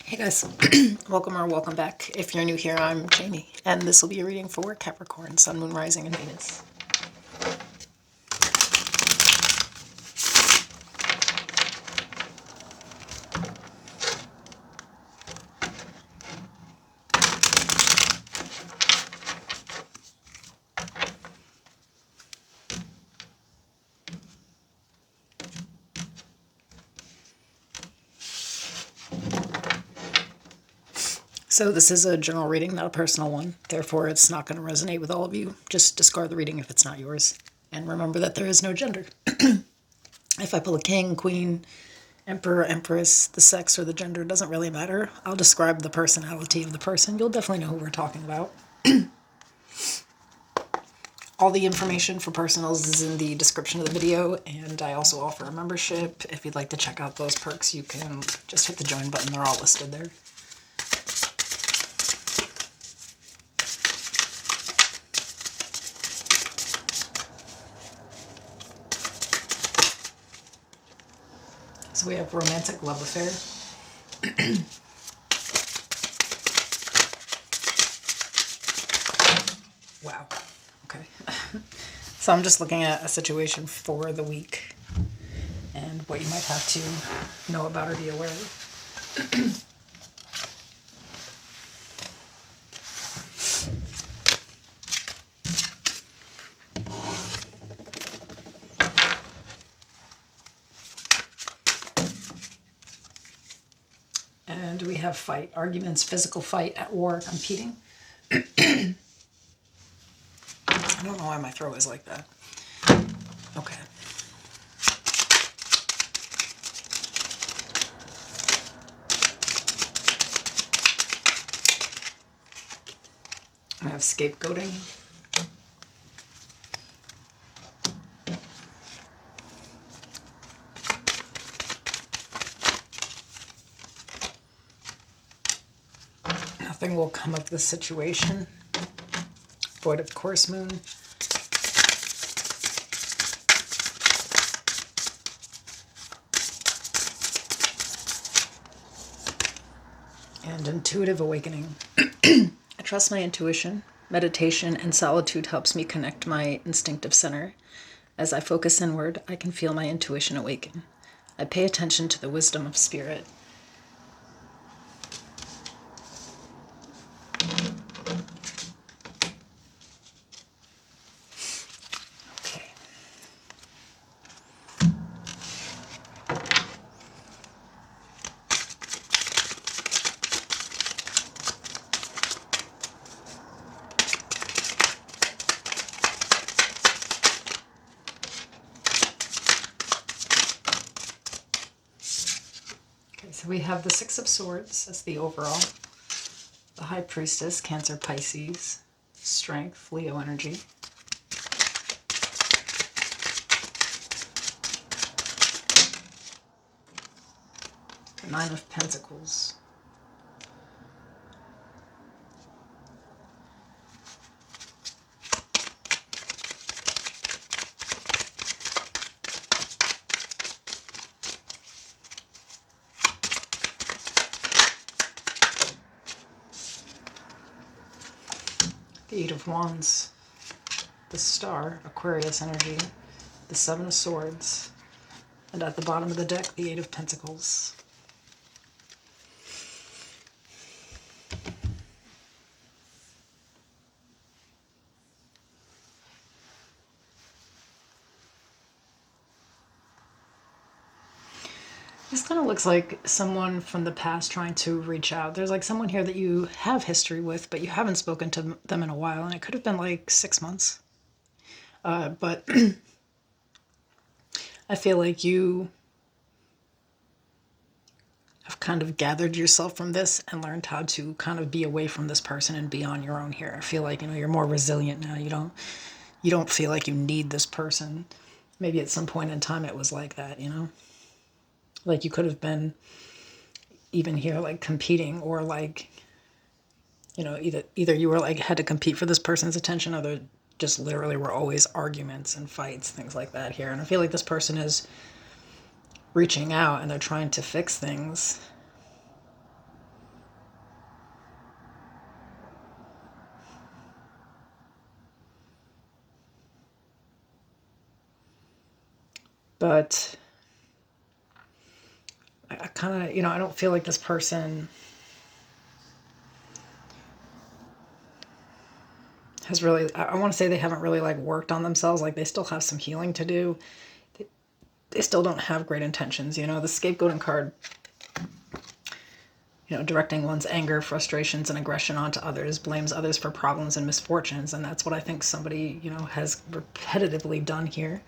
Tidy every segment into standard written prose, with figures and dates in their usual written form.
Hey guys, welcome or welcome back. If you're new here, I'm Jamie, and this will be a reading for Capricorn, Sun, Moon, Rising, and Venus. So this is a general reading, not a personal one. Therefore, it's not going to resonate with all of you. Just discard the reading if it's not yours. And remember that there is no gender. If I pull a king, queen, emperor, empress, the sex or the gender doesn't really matter. I'll describe the personality of the person. You'll definitely know who we're talking about. All the information for personals is in the description of the video, and I also offer a membership. If you'd like to check out those perks, you can just hit the join button. They're all listed there. So we have romantic love affair. Wow. Okay. So I'm just looking at a situation for the week and what you might have to know about or be aware of. And we have fight, arguments, physical fight, at war, competing. I don't know why my throat is like that. Okay. I have scapegoating. Nothing will come of this situation. Void of course, moon. And intuitive awakening. I trust my intuition. Meditation and solitude helps me connect my instinctive center. As I focus inward, I can feel my intuition awaken. I pay attention to the wisdom of spirit. Okay. So we have the Six of Swords, that's the overall. The High Priestess, Cancer, Pisces. Strength, Leo energy. The Nine of Pentacles. The Eight of Wands, the Star, Aquarius energy, the Seven of Swords, and at the bottom of the deck, the Eight of Pentacles. This kind of looks like someone from the past trying to reach out. There's like someone here that you have history with, but you haven't spoken to them in a while, and it could have been like 6 months. But I feel like you have kind of gathered yourself from this and learned how to kind of be away from this person and be on your own here. I feel like, you're more resilient now. You don't feel like you need this person. Maybe at some point in time it was like that, Like you could have been even here like competing, or like, either you were like had to compete for this person's attention, or there just literally were always arguments and fights, things like that here. And I feel like this person is reaching out and they're trying to fix things. But I kind of, I don't feel like this person has really, I want to say they haven't really like worked on themselves. Like they still have some healing to do. They still don't have great intentions. The scapegoating card, directing one's anger, frustrations, and aggression onto others, blames others for problems and misfortunes. And that's what I think somebody, has repetitively done here.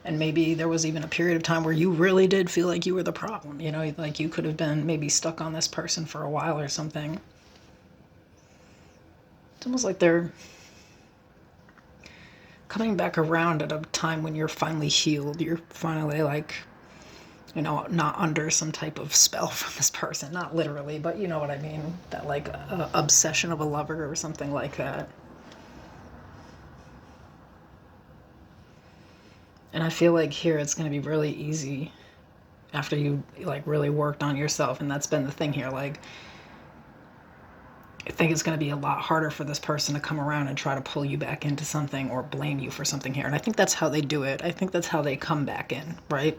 And maybe there was even a period of time where you really did feel like you were the problem. Like you could have been maybe stuck on this person for a while or something. It's almost like they're coming back around at a time when you're finally healed. You're finally like, not under some type of spell from this person. Not literally, but you know what I mean. That like obsession of a lover or something like that. And I feel like here it's going to be really easy after you like really worked on yourself. And that's been the thing here. Like, I think it's going to be a lot harder for this person to come around and try to pull you back into something or blame you for something here. And I think that's how they do it. I think that's how they come back in, right?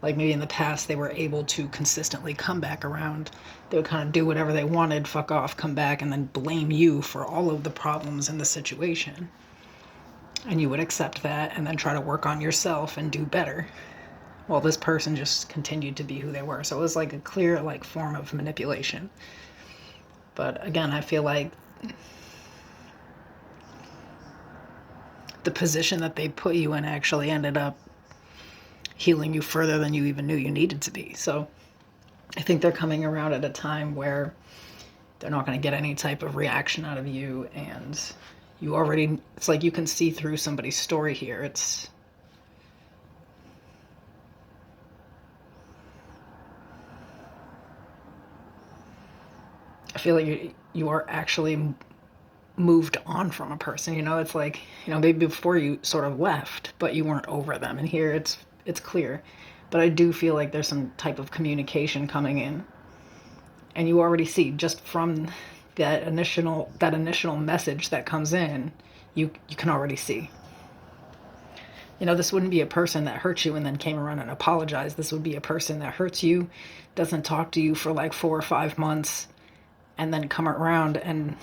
Like maybe in the past they were able to consistently come back around. They would kind of do whatever they wanted, fuck off, come back, and then blame you for all of the problems in the situation. And you would accept that and then try to work on yourself and do better. Well, this person just continued to be who they were. So it was like a clear like form of manipulation. But again, I feel like the position that they put you in actually ended up healing you further than you even knew you needed to be. So I think they're coming around at a time where they're not going to get any type of reaction out of you. And you already, it's like you can see through somebody's story here. I feel like you are actually moved on from a person. It's like, maybe before you sort of left, but you weren't over them. And here it's clear. But I do feel like there's some type of communication coming in. And you already see just from that initial message that comes in, you can already see. This wouldn't be a person that hurt you and then came around and apologized. This would be a person that hurts you, doesn't talk to you for like 4 or 5 months, and then come around and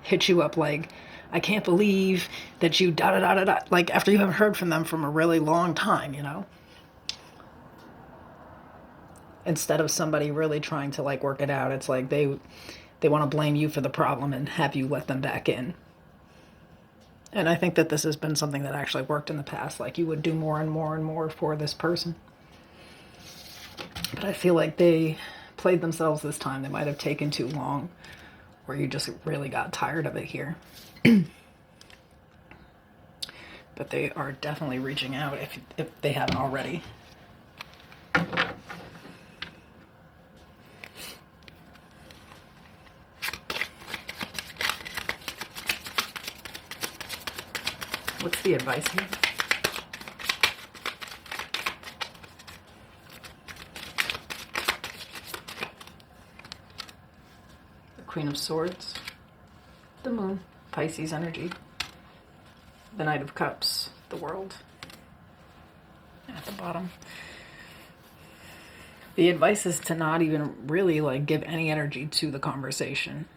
hit you up like, I can't believe that you da-da-da-da-da, like after you haven't heard from them from a really long time, Instead of somebody really trying to like work it out, it's like they want to blame you for the problem and have you let them back in. And I think that this has been something that actually worked in the past. Like you would do more and more and more for this person. But I feel like they played themselves this time. They might have taken too long, or you just really got tired of it here. But they are definitely reaching out if they haven't already. What's the advice here? The Queen of Swords, the Moon, Pisces energy, the Knight of Cups, the World, at the bottom. The advice is to not even really like give any energy to the conversation.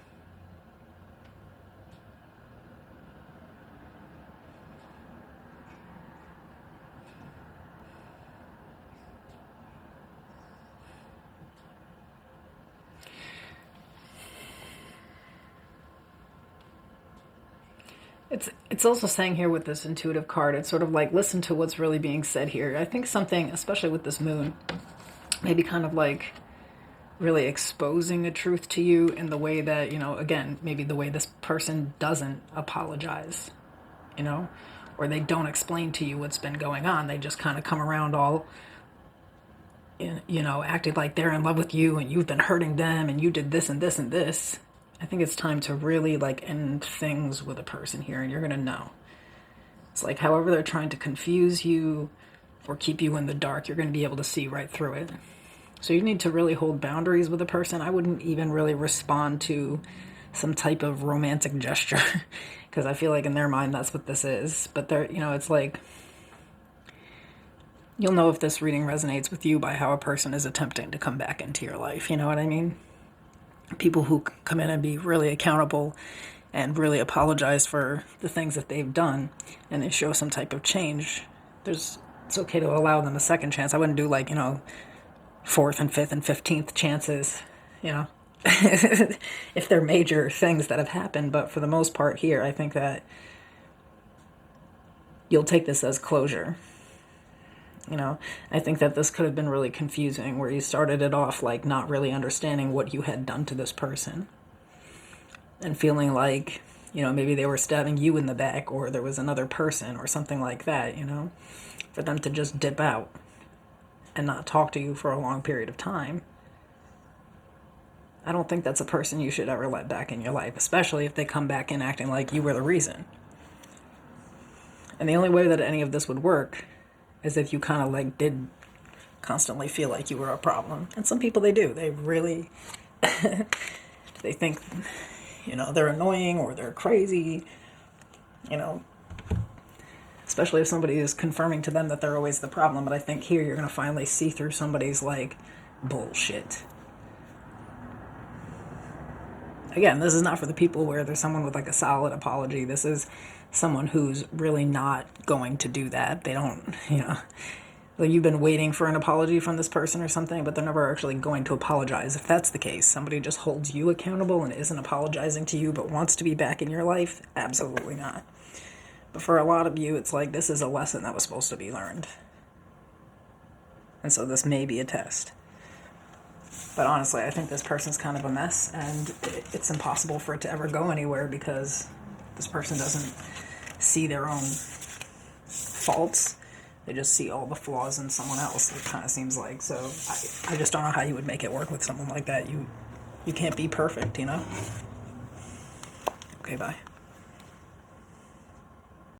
It's also saying here with this intuitive card, it's sort of like listen to what's really being said here. I think something, especially with this moon, maybe kind of like really exposing a truth to you in the way that, again, maybe the way this person doesn't apologize, or they don't explain to you what's been going on. They just kind of come around all, acted like they're in love with you and you've been hurting them and you did this and this and this. I think it's time to really like end things with a person here, and you're going to know. It's like however they're trying to confuse you or keep you in the dark, you're going to be able to see right through it. So you need to really hold boundaries with a person. I wouldn't even really respond to some type of romantic gesture because I feel like in their mind that's what this is. But they're, it's like You'll know if this reading resonates with you by how a person is attempting to come back into your life. You know what I mean? People who come in and be really accountable and really apologize for the things that they've done, and they show some type of change. It's okay to allow them a second chance. I wouldn't do like, fourth and fifth and 15th chances, if they're major things that have happened. But for the most part here, I think that you'll take this as closure. I think that this could have been really confusing, where you started it off like not really understanding what you had done to this person and feeling like, maybe they were stabbing you in the back, or there was another person or something like that, for them to just dip out and not talk to you for a long period of time. I don't think that's a person you should ever let back in your life, especially if they come back in acting like you were the reason. And the only way that any of this would work is if you kind of like did constantly feel like you were a problem. And some people, they do. They really, they think, they're annoying or they're crazy, especially if somebody is confirming to them that they're always the problem. But I think here you're going to finally see through somebody's like bullshit. Again, this is not for the people where there's someone with like a solid apology. This is someone who's really not going to do that. They don't, like you've been waiting for an apology from this person or something, but they're never actually going to apologize. If that's the case, somebody just holds you accountable and isn't apologizing to you but wants to be back in your life, absolutely not. But for a lot of you, it's like this is a lesson that was supposed to be learned. And so this may be a test. But honestly, I think this person's kind of a mess, and it's impossible for it to ever go anywhere because this person doesn't see their own faults. They just see all the flaws in someone else, it kind of seems like. So I just don't know how you would make it work with someone like that. You can't be perfect, Okay, bye.